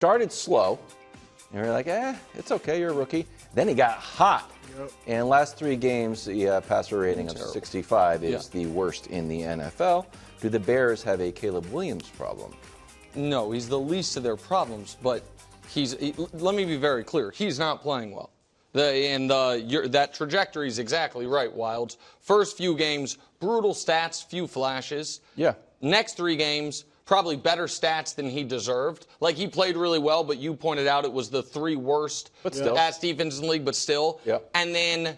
Started slow, and we're like, it's okay, you're a rookie. Then he got hot. Yep. And last 3 games, the passer rating of 65 is the worst in the NFL. Do the Bears have a Caleb Williams problem? No, he's the least of their problems, but let me be very clear. He's not playing well. That trajectory is exactly right, Wilds. First few games, brutal stats, few flashes. Yeah. Next 3 games, probably better stats than he deserved. Like, he played really well, but you pointed out it was the 3 worst pass defense in the league, but still. Yeah. And then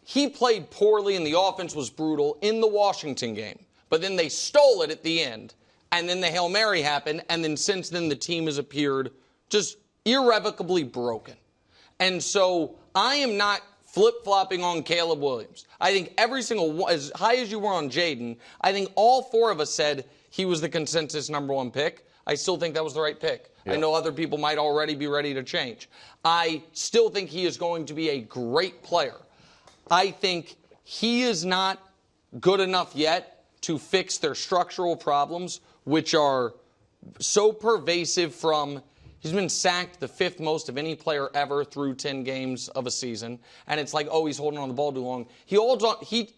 he played poorly, and the offense was brutal in the Washington game. But then they stole it at the end, and then the Hail Mary happened, and then since then the team has appeared just irrevocably broken. And so I am not flip-flopping on Caleb Williams. I think every single one, as high as you were on Jaden, I think all 4 of us said he was the consensus #1 pick. I still think that was the right pick. Yeah. I know other people might already be ready to change. I still think he is going to be a great player. I think he is not good enough yet to fix their structural problems, which are so pervasive from he's been sacked the 5th most of any player ever through 10 games of a season. And it's like, oh, he's holding on the ball too long. He holds on.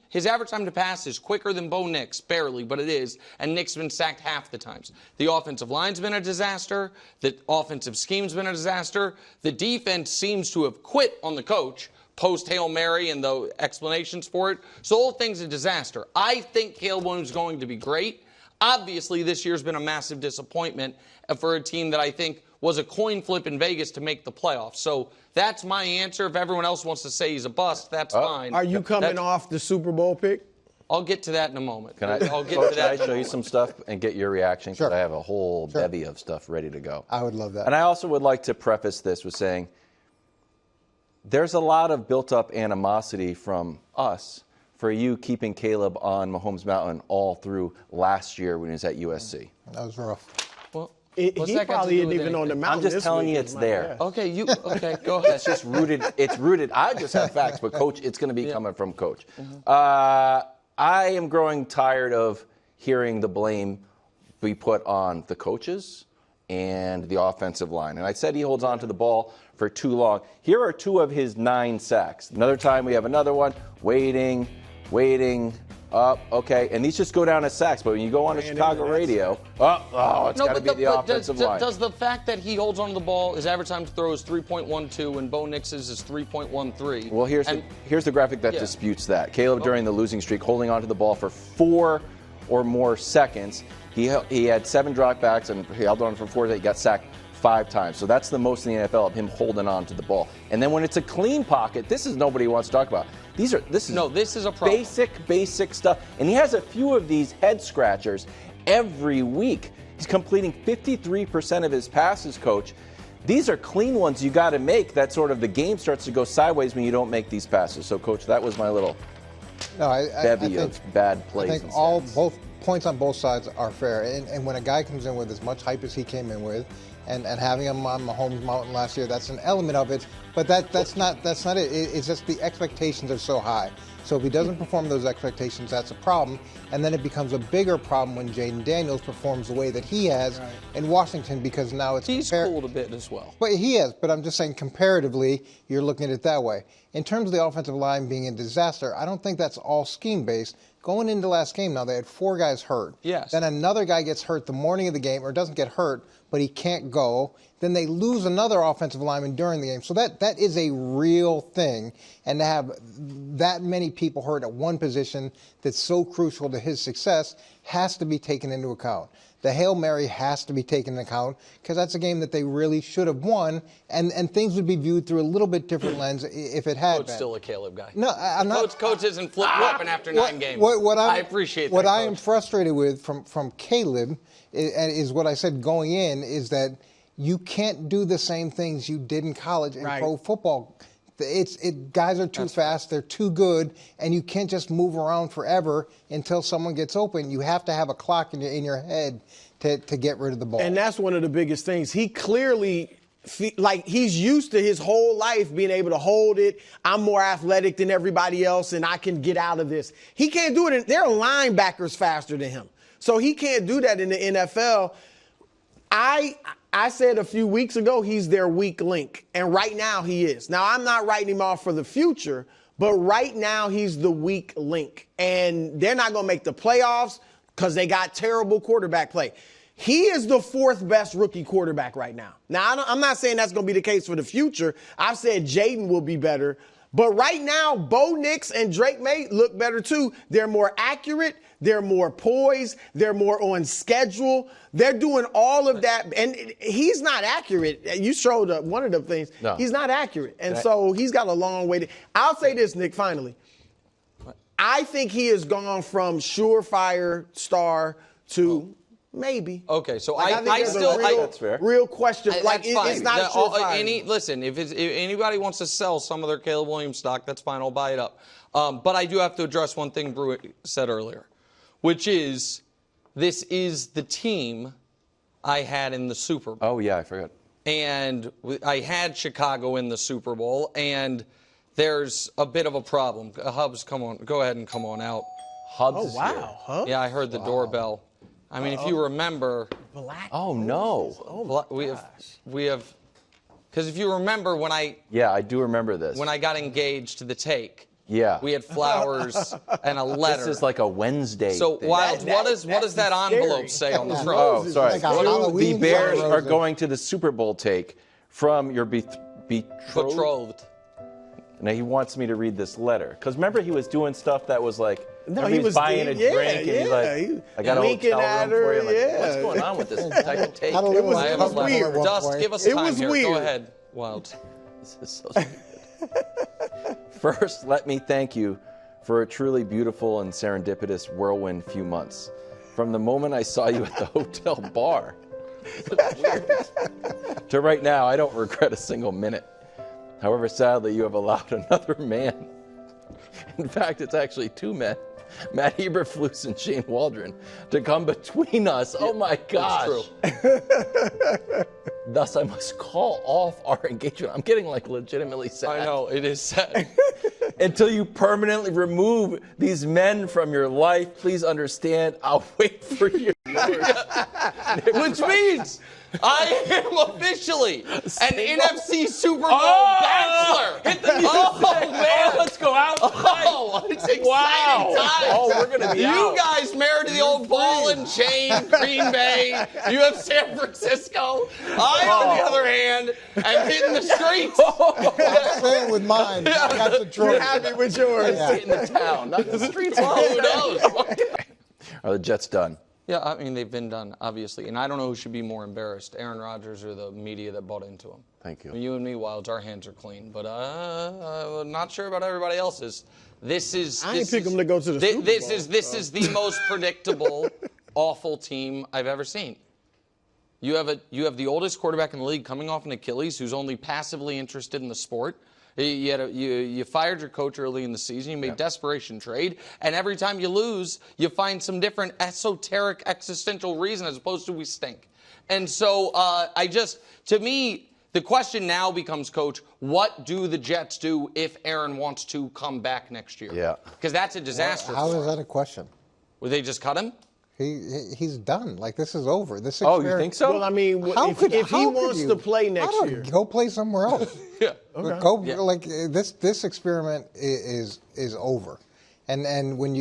His average time to pass is quicker than Bo Nix, barely, but it is. And Nick's been sacked half the times. The offensive line's been a disaster. The offensive scheme's been a disaster. The defense seems to have quit on the coach post-Hail Mary and the explanations for it. So the whole thing's a disaster. I think Caleb Williams is going to be great. Obviously, this year's been a massive disappointment for a team that I think was a coin flip in Vegas to make the playoffs. So that's my answer. If everyone else wants to say he's a bust, that's fine. Are you coming off the Super Bowl pick? I'll get to that in a moment. I'll get to that. Can I show you some stuff and get your reaction? Because I have a whole bevy of stuff ready to go. I would love that. And I also would like to preface this with saying there's a lot of built-up animosity from us for you keeping Caleb on Mahomes Mountain all through last year when he was at USC. That was rough. Well, he probably isn't even on the mountain. I'm just telling you it's there. Okay, go ahead. That's just rooted. It's rooted. I just have facts, but Coach, it's going to be coming from Coach. Mm-hmm. I am growing tired of hearing the blame be put on the coaches and the offensive line. And I said he holds on to the ball for too long. Here are 2 of his 9 sacks. Another time we have another one, waiting, up, okay. And these just go down as sacks. But when you go on a Chicago radio, it's got to be the offensive line. Does the fact that he holds onto the ball, his average time to throw is 3.12, and Bo Nix's is 3.13? Well, here's the graphic that disputes that. Caleb, during the losing streak, holding onto the ball for 4 or more seconds. He had 7 dropbacks, and he held on for 4. He got sacked 5 times. So that's the most in the NFL of him holding on to the ball. And then when it's a clean pocket, this is nobody wants to talk about. This is a problem. Basic stuff. And he has a few of these head scratchers every week. He's completing 53% of his passes, Coach. These are clean ones you got to make. That sort of the game starts to go sideways when you don't make these passes. So, Coach, that was my little bevy of bad plays. I think both points on both sides are fair. And when a guy comes in with as much hype as he came in with, and having him on Mahomes Mountain last year, that's an element of it. But that's not it. It's just the expectations are so high. So if he doesn't perform those expectations, that's a problem. And then it becomes a bigger problem when Jaden Daniels performs the way that he has in Washington, because now he's cooled a bit as well. But he is. But I'm just saying, comparatively, you're looking at it that way. In terms of the offensive line being a disaster, I don't think that's all scheme-based. Going into last game now, they had 4 guys hurt. Yes. Then another guy gets hurt the morning of the game, or doesn't get hurt, but he can't go. Then they lose another offensive lineman during the game. So that is a real thing. And to have that many people hurt at one position that's so crucial to his success has to be taken into account. The Hail Mary has to be taken into account, because that's a game that they really should have won, and things would be viewed through a little bit different lens if it had been. Still a Caleb guy. No, I'm not. Coach isn't flip-flopping after 9 games. I appreciate that, What I Coach. am frustrated with from Caleb is what I said going in, is that you can't do the same things you did in college in pro football. Guys are too fast, they're too good, and you can't just move around forever until someone gets open. You have to have a clock in your head to get rid of the ball. And that's one of the biggest things. He clearly, he's used to his whole life being able to hold it. I'm more athletic than everybody else, and I can get out of this. He can't do it. There are linebackers faster than him. So he can't do that in the NFL. I said a few weeks ago he's their weak link, and right now he is. Now, I'm not writing him off for the future, but right now he's the weak link, and they're not going to make the playoffs because they got terrible quarterback play. He is the fourth best rookie quarterback right now. Now, I'm not saying that's going to be the case for the future. I've said Jaden will be better. But right now, Bo Nix and Drake May look better too. They're more accurate. They're more poised. They're more on schedule. They're doing all of that. And he's not accurate. You showed up one of the things. No. He's not accurate. And so he's got a long way to. I'll say this, Nick, finally. I think he has gone from surefire star to maybe. Okay, so Like, I still that's fair. real question. Like that's fine. it's not surefire. Listen, if anybody wants to sell some of their Caleb Williams stock, that's fine. I'll buy it up. But I do have to address one thing Brew said earlier, which is this is the team I had in the Super Bowl. Oh, yeah, I forgot. And I had Chicago in the Super Bowl, and there's a bit of a problem. Hubs, come on, go ahead and come on out. Hubs Oh, is wow. here. Huh? Yeah, I heard the doorbell. I mean, if you remember, Black Oh, no. Oh, we have, because if you remember when I do remember this. got engaged to the Take, Yeah. we had flowers and a letter. This is like a Wednesday So, thing. Wilds, what does that scary. envelope say on the front? Oh, sorry. Like a Halloween The Bears rose. are going to the Super Bowl take from your betrothed. Betrothed. Now, he wants me to read this letter. Because remember, he was doing stuff that was like, No, he was buying a drink, and he's like, I got a winking hotel at room for you. her, I'm like, yeah. what's going on with this type of take? How to live with I have a a was couple letter. weird. at one Dust, point. give us It time was here. weird. Go ahead, Wilds. This is so stupid. First, let me thank you for a truly beautiful and serendipitous whirlwind few months. From the moment I saw you at the hotel bar to right now, I don't regret a single minute. However, sadly, you have allowed another man. In fact, it's actually two men, Matt Eberflus and Shane Waldron, to come between us. Oh my gosh. Thus, I must call off our engagement. I'm getting like legitimately sad. I know, it is sad. Until you permanently remove these men from your life, please understand, I'll wait for you. Which means I am officially an NFC Super Bowl bachelor. Hit the music. Oh, man. Let's go out. Oh, it's exciting Wow. times. Oh, we're going to be You out. guys married to the old ball and chain, Green Bay. You have San Francisco. I, on the other hand, am hitting the streets. I'm staying with mine. I got the You're trophy. happy with yours. In the town, not the streets. Oh, who knows? Are the Jets done? Yeah, I mean, they've been done, obviously. And I don't know who should be more embarrassed, Aaron Rodgers or the media that bought into him. Thank you. I mean, you and me, Wilds, our hands are clean. But I'm not sure about everybody else's. This is. I ain't pick them to go to the Super Bowl. This is the most predictable, awful team I've ever seen. You have the oldest quarterback in the league coming off an Achilles who's only passively interested in the sport. You fired your coach early in the season. You made desperation trade. And every time you lose, you find some different esoteric existential reason as opposed to we stink. And so to me, the question now becomes, Coach, what do the Jets do if Aaron wants to come back next year? Yeah. Because that's a disaster. How for is him. that a question? Would they just cut him? He's done. Like, this is over. This Oh, you experiment- think so? Well, I mean, if how he could wants you? to play next I don't- year. Go play somewhere else. Yeah. Go like this experiment is over. And when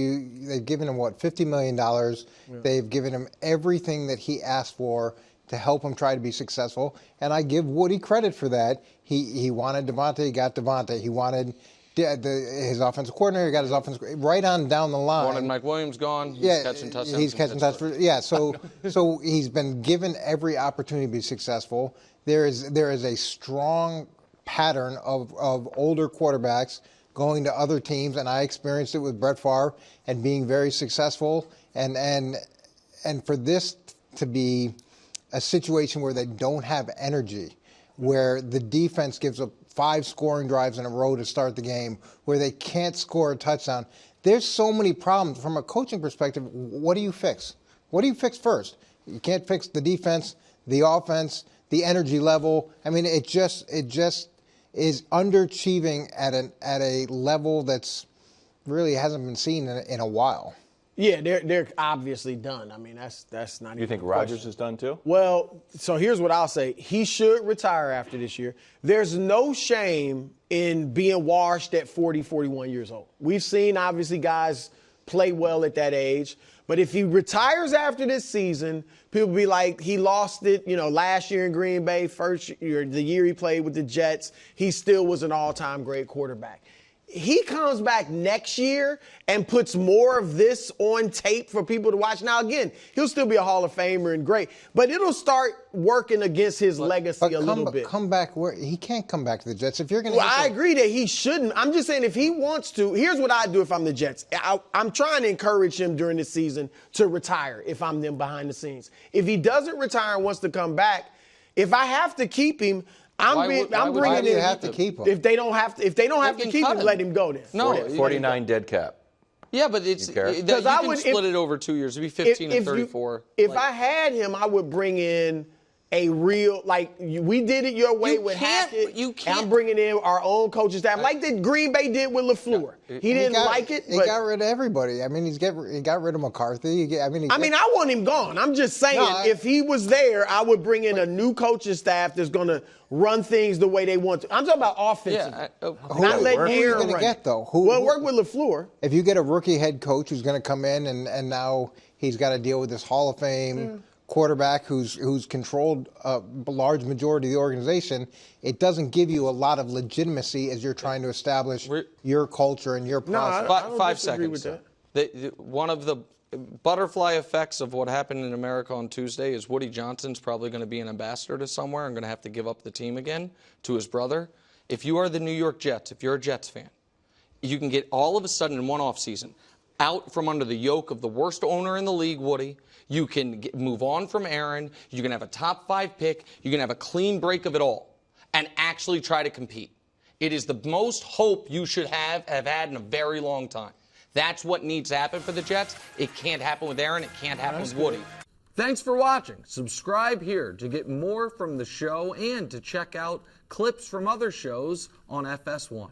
they've given him $50 million, they've given him everything that he asked for to help him try to be successful. And I give Woody credit for that. He wanted Devontae, he got Devontae. He wanted his offensive coordinator, he got his offensive right on down the line. Wanted Mike Williams gone. He's catching touchdowns. He's catching touchdowns. Yeah, so he's been given every opportunity to be successful. There is a strong pattern of older quarterbacks going to other teams, and I experienced it with Brett Favre and being very successful. And for this to be a situation where they don't have energy, where the defense gives up 5 scoring drives in a row to start the game, where they can't score a touchdown. There's so many problems. From a coaching perspective, what do you fix? What do you fix first? You can't fix the defense, the offense, the energy level. I mean, it just is underachieving at a level that's really hasn't been seen in a while. Yeah, they're obviously done. I mean, that's not. You think Rodgers is done too? Well, so here's what I'll say. He should retire after this year. There's no shame in being washed at 40, 41 years old. We've seen, obviously, guys play well at that age. But if he retires after this season, people be like, he lost it, last year in Green Bay, first year, the year he played with the Jets, he still was an all-time great quarterback. He comes back next year and puts more of this on tape for people to watch. Now, again, he'll still be a Hall of Famer and great, but it'll start working against his legacy a little bit. Come back where he can't come back to the Jets if you're going to. Well, I agree that he shouldn't. I'm just saying if he wants to. Here's what I do if I'm the Jets. I'm trying to encourage him during the season to retire if I'm them behind the scenes. If he doesn't retire and wants to come back, if I have to keep him. I'm bringing in. Why do you have to keep him? If they don't have to keep him, let him go then. No, 49 dead cap. Yeah, but it's because I you would can split it over 2 years. It'd be 15 and 34. If I had him, I would bring in a real, we did it your way with Hackett. You can't. I'm bringing in our own coaching staff, like the Green Bay did with LaFleur. He didn't like it. He got rid of everybody. I mean, he got rid of McCarthy. I want him gone. I'm just saying, if he was there, I would bring in a new coaching staff that's going to run things the way they want to. I'm talking about offensive. Not letting Aaron going to get, though? Work with LaFleur. If you get a rookie head coach who's going to come in and now he's got to deal with this Hall of Fame quarterback who's controlled a large majority of the organization, it doesn't give you a lot of legitimacy as you're trying to establish your culture and your process. No, I don't 5 disagree seconds. with that. One of the butterfly effects of what happened in America on Tuesday is Woody Johnson's probably going to be an ambassador to somewhere and going to have to give up the team again to his brother. If you are the New York Jets, if you're a Jets fan, you can get all of a sudden in one offseason out from under the yoke of the worst owner in the league, Woody. You can move on from Aaron. You can have a top 5 pick. You can have a clean break of it all and actually try to compete. It is the most hope you should have had in a very long time. That's what needs to happen for the Jets. It can't happen with Aaron. It can't happen with Woody. Thanks for watching. Subscribe here to get more from the show and to check out clips from other shows on FS1.